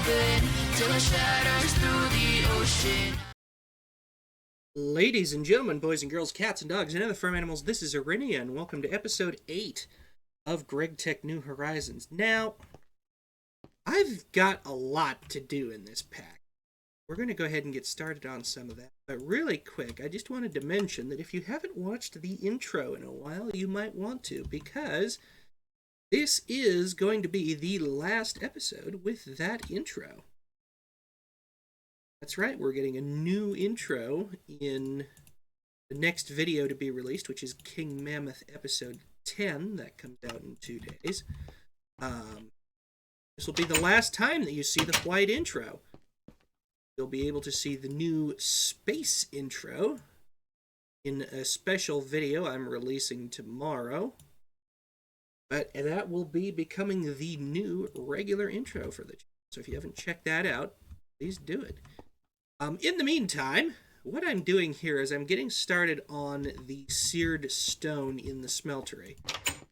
open till it shatters through the ocean. Ladies and gentlemen, boys and girls, cats and dogs, and other farm animals, this is Arinia, and welcome to episode 8 of Greg Tech New Horizons. Now, I've got a lot to do in this pack. We're going to go ahead and get started on some of that. But really quick, I just wanted to mention that if you haven't watched the intro in a while, you might want to, because this is going to be the last episode with that intro. That's right, we're getting a new intro in the next video to be released, which is King Mammoth episode 10. That comes out in 2 days. This will be the last time that you see the white intro. You'll be able to see the new space intro in a special video I'm releasing tomorrow. But that will be becoming the new regular intro for the channel. So if you haven't checked that out, please do it. In the meantime, what I'm doing here is I'm getting started on the Seared Stone in the smeltery,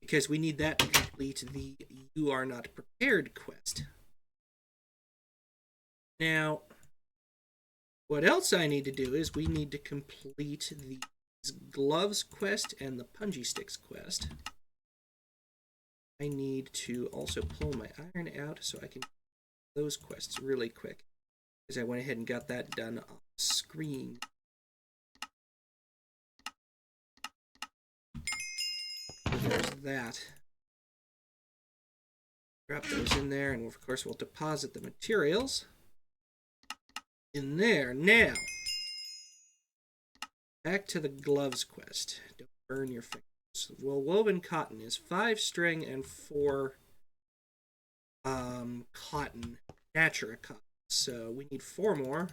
because we need that to complete the You Are Not Prepared quest. Now, what else I need to do is we need to complete the Gloves quest and the Punji Sticks quest. I need to also pull my iron out so I can do those quests really quick, because I went ahead and got that done on screen. So there's that. Drop those in there, and of course we'll deposit the materials in there. Now, back to the Gloves quest. Don't burn your fingers. Well, woven cotton is 5 string and 4 cotton, natura cotton. So we need 4 more.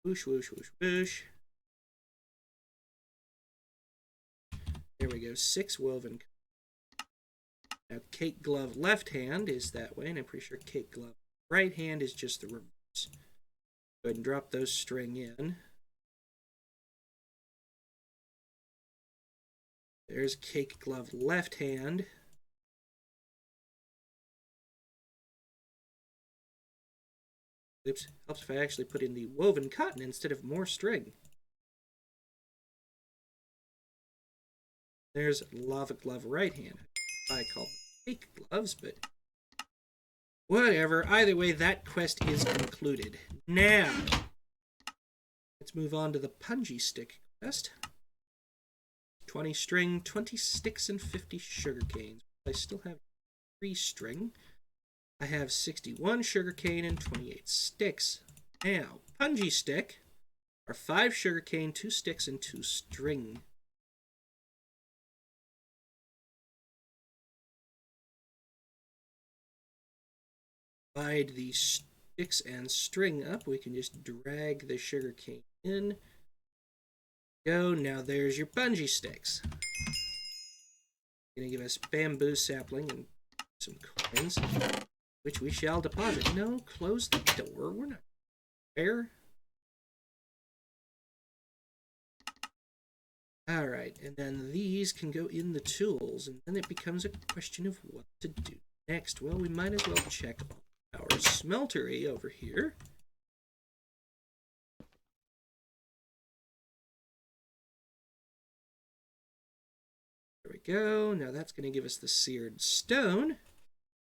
Whoosh, whoosh, whoosh, whoosh. There we go, 6 woven. Now, cake glove left hand is that way, and I'm pretty sure cake glove right hand is just the reverse. Go ahead and drop those string in. There's cake glove left hand. Oops, helps if I actually put in the woven cotton instead of more string. There's lava glove right hand. I call them cake gloves, but whatever. Either way, that quest is concluded. Now, let's move on to the Punji Stick quest. 20 string, 20 sticks, and 50 sugar canes. I still have 3 string. I have 61 sugarcane and 28 sticks. Now, Punji Stick are 5 sugarcane, 2 sticks, and 2 string. Divide the sticks and string up. We can just drag the sugarcane in. Go. Now there's your Punji Sticks. Gonna give us bamboo sapling and some coins, which we shall deposit. No, close the door. We're not fair. Alright, and then these can go in the tools, and then it becomes a question of what to do next. Well, we might as well check our smeltery over here. There we go. Now that's going to give us the Seared Stone.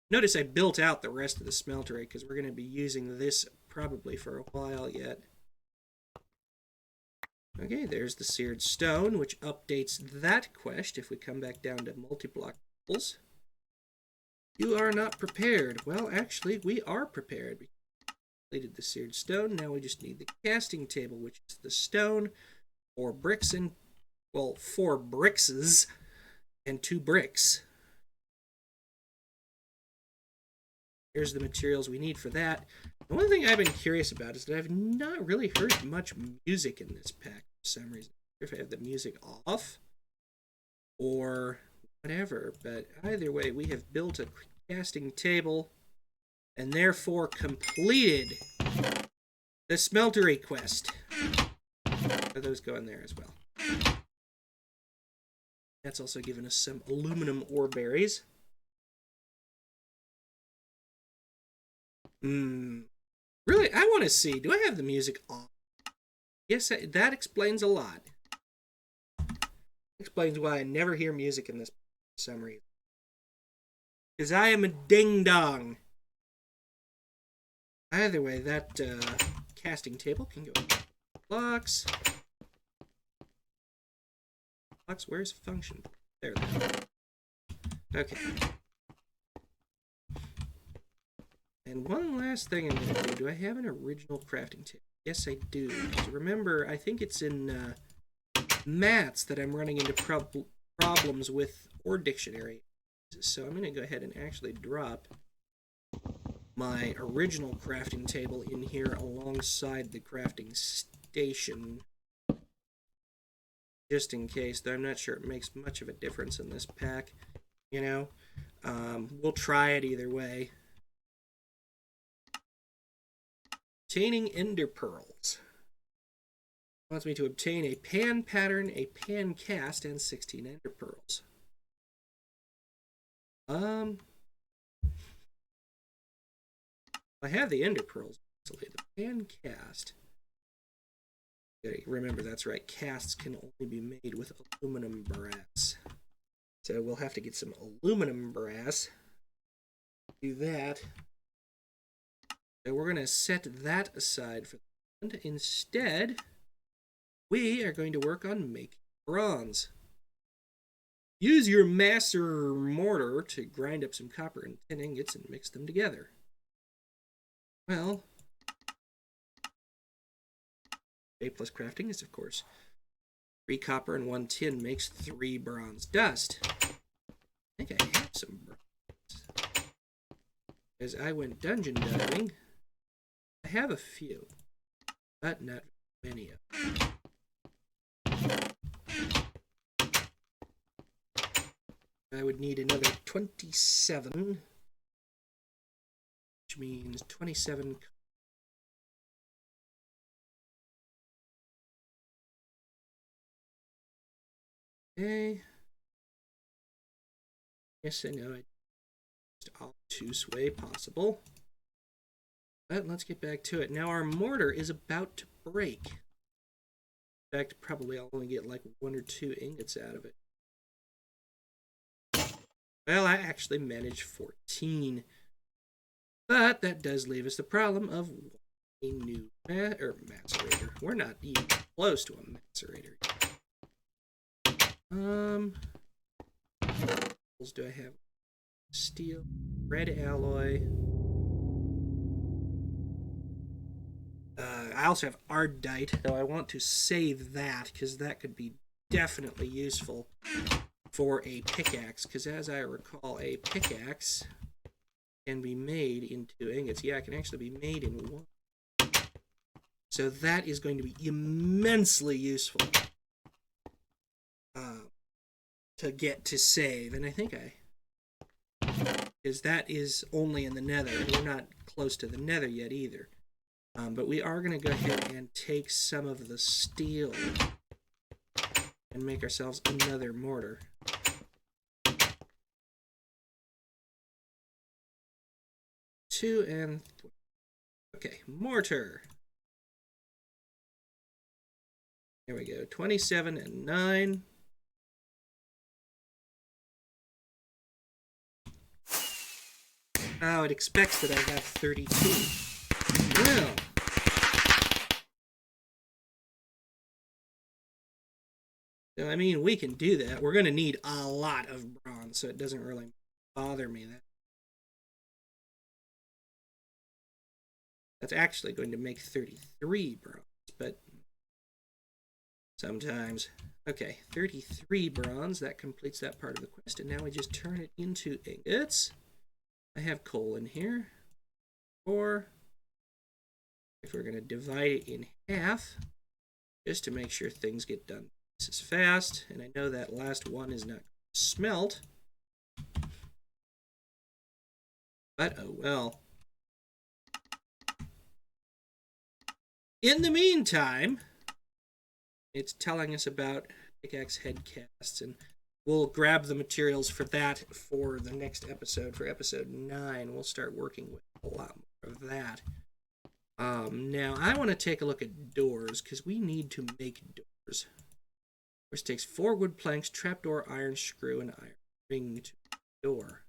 Notice I built out the rest of the smeltery because we're going to be using this probably for a while yet. Okay, there's the Seared Stone, which updates that quest if we come back down to multi-block levels. You are not prepared. Well, actually, we are prepared. We completed the Seared Stone. Now we just need the casting table, which is the stone, 4 bricks, and, well, 4 brickses and 2 bricks. Here's the materials we need for that. The one thing I've been curious about is that I've not really heard much music in this pack for some reason. If I have the music off or whatever, but either way, we have built a casting table and therefore completed the smeltery quest. So those go in there as well. That's also given us some aluminum ore berries. Really, I want to see. Do I have the music on? Yes, that explains a lot. Explains why I never hear music in this for some reason. Because I am a ding-dong. Either way, that casting table can go blocks. Blocks, where's function? There. Okay. And one last thing I'm going to do. Do I have an original crafting table? Yes, I do. So remember, I think it's in Maths that I'm running into problems with, or dictionary. So I'm going to go ahead and actually drop my original crafting table in here alongside the crafting station. Just in case, though I'm not sure it makes much of a difference in this pack. You know? We'll try it either way. Obtaining ender pearls. Wants me to obtain a pan pattern, a pan cast, and 16 ender pearls. I have the ender pearls. The pan cast. Remember, that's right. Casts can only be made with aluminum brass. So we'll have to get some aluminum brass. Do that. So we're going to set that aside for the moment. Instead, we are going to work on making bronze. Use your master mortar to grind up some copper and tin ingots and mix them together. Well, A plus crafting is, of course, 3 copper and 1 tin makes 3 bronze dust. I think I have some bronze. As I went dungeon diving, I have a few, but not many of them. I would need another 27, which means 27. Okay. Yes, I know. It's obtuse way possible. But let's get back to it. Now our mortar is about to break. In fact, probably I'll only get like 1 or 2 ingots out of it. Well, I actually managed 14. But that does leave us the problem of a new macerator. We're not even close to a macerator. Do I have steel, red alloy? I also have ardite, though I want to save that because that could be definitely useful for a pickaxe. Because as I recall, a pickaxe can be made into ingots. Yeah, it can actually be made in 1. So that is going to be immensely useful to get to save. And I think because that is only in the nether. We're not close to the nether yet either. But we are going to go ahead and take some of the steel and make ourselves another mortar. Two and three. Okay, mortar. There we go. 27 and 9. Oh, it expects that I have 32. Well. So, I mean, we can do that. We're going to need a lot of bronze, so it doesn't really bother me. That's actually going to make 33 bronze, but sometimes. Okay, 33 bronze. That completes that part of the quest, and now we just turn it into ingots. I have coal in here. Or if we're going to divide it in half, just to make sure things get done this is fast, and I know that last one is not smelt. But oh well. In the meantime, it's telling us about pickaxe head casts, and we'll grab the materials for that for the next episode. For episode 9, we'll start working with a lot more of that. Now, I want to take a look at doors, because we need to make doors. Which takes 4 wood planks, trapdoor, iron screw, and iron ring to make a door.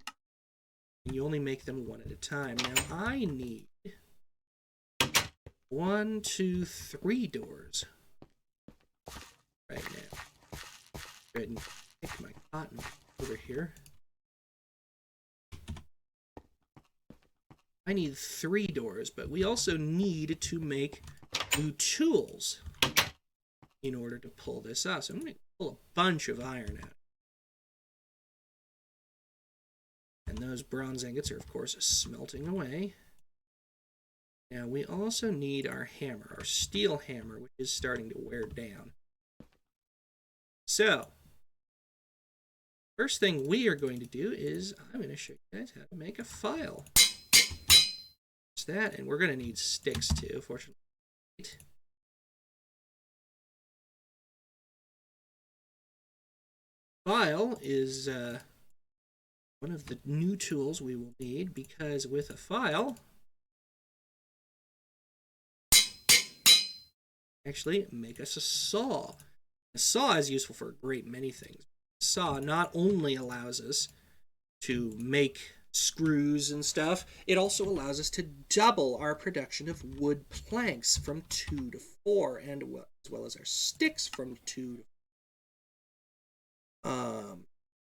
And you only make them one at a time. Now, I need 1, 2, 3 doors right now. Go ahead and take my cotton over here. I need 3 doors, but we also need to make new tools in order to pull this off. So I'm going to pull a bunch of iron out. And those bronze ingots are, of course, smelting away. Now, we also need our hammer, our steel hammer, which is starting to wear down. So, first thing we are going to do is I'm going to show you guys how to make a file. That's that, and we're going to need sticks too, fortunately. File is one of the new tools we will need, because with a file, actually make us a saw. A saw is useful for a great many things. A saw not only allows us to make screws and stuff, it also allows us to double our production of wood planks from 2 to 4, and as well as our sticks from 2 to 4.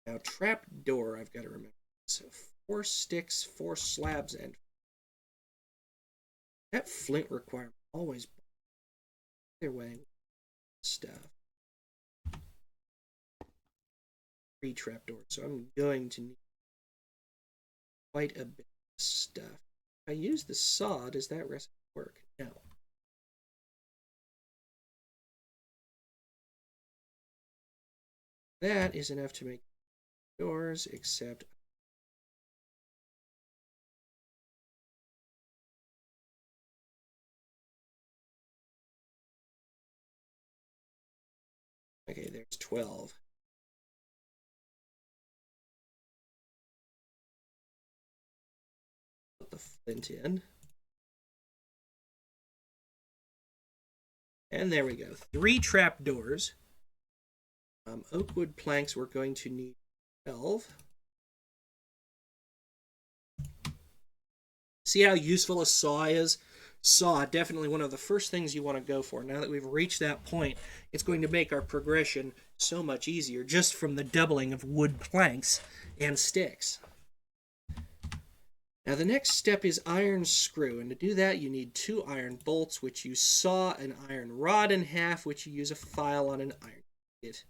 Now, trapdoor, I've got to remember. So 4 sticks, 4 slabs, and that flint requirement always their way stuff. 3 trapdoors, so I'm going to need quite a bit of stuff. If I use the saw, does that recipe work? No. That is enough to make doors, except okay, there's 12. Put the flint in. And there we go. 3 trapdoors. Oak wood planks, we're going to need 12. See how useful a saw is? Saw, definitely one of the first things you want to go for. Now that we've reached that point, it's going to make our progression so much easier just from the doubling of wood planks and sticks. Now the next step is iron screw, and to do that you need 2 iron bolts, which you saw an iron rod in half, which you use a file on an iron ingot.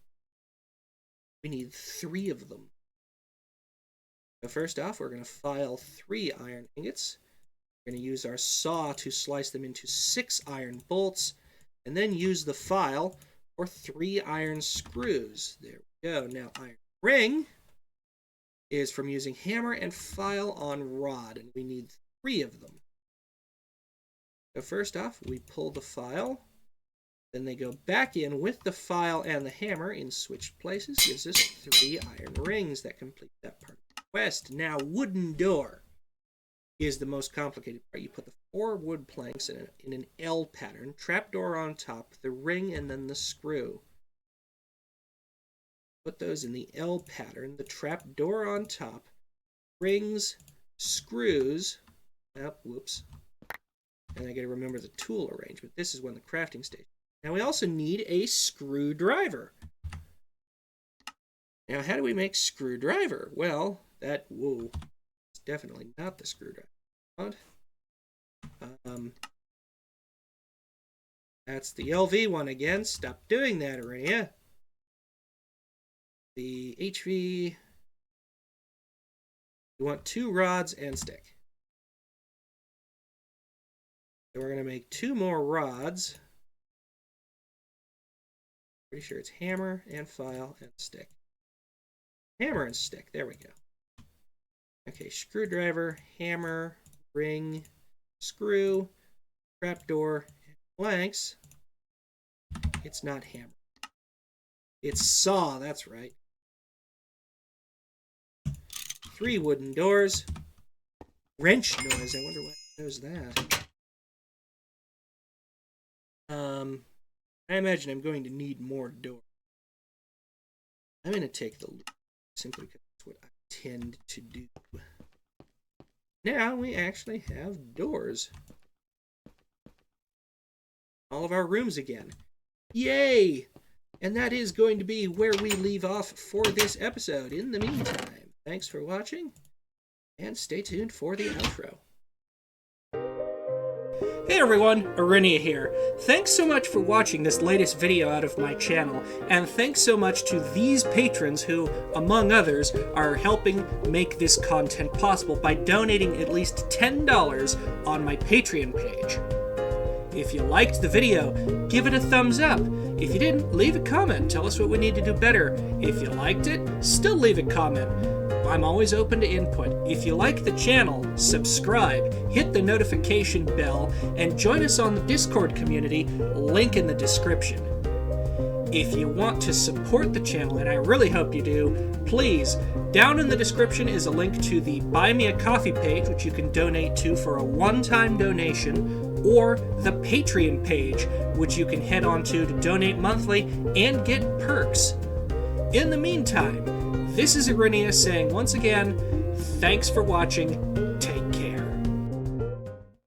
We need 3 of them. So first off, we're going to file 3 iron ingots. We're going to use our saw to slice them into 6 iron bolts, and then use the file for 3 iron screws. There we go. Now, iron ring is from using hammer and file on rod, and we need 3 of them. So first off, we pull the file. Then they go back in with the file and the hammer in switched places. Gives us 3 iron rings that complete that part of the quest. Now, wooden door is the most complicated part. You put the 4 wood planks in an L pattern, trapdoor on top, the ring, and then the screw. Put those in the L pattern, the trapdoor on top, rings, screws, whoops, and I gotta remember the tool arrangement. This is when the crafting stage. Now we also need a screwdriver. Now how do we make screwdriver? Well, it's definitely not the screwdriver. That's the LV one again. Stop doing that, Arenia. The HV, you want 2 rods and stick. So we're going to make 2 more rods. Pretty sure it's hammer and file and stick. Hammer and stick, there we go. Okay, screwdriver, hammer, ring, screw, trapdoor, and planks. It's not hammer. It's saw, that's right. 3 wooden doors. Wrench noise, I wonder what. There's that. I imagine I'm going to need more doors. I'm going to take the loop simply because that's what I tend to do. Now we actually have doors. All of our rooms again. Yay! And that is going to be where we leave off for this episode. In the meantime, thanks for watching, and stay tuned for the outro. Hey everyone, Arinia here. Thanks so much for watching this latest video out of my channel, and thanks so much to these patrons who, among others, are helping make this content possible by donating at least $10 on my Patreon page. If you liked the video, give it a thumbs up. If you didn't, leave a comment. Tell us what we need to do better. If you liked it, still leave a comment. I'm always open to input. If you like the channel, subscribe, hit the notification bell, and join us on the Discord community, link in the description. If you want to support the channel, and I really hope you do, please, down in the description is a link to the Buy Me a Coffee page, which you can donate to for a one-time donation, or the Patreon page, which you can head on to donate monthly and get perks. In the meantime, this is Arinia saying once again, thanks for watching,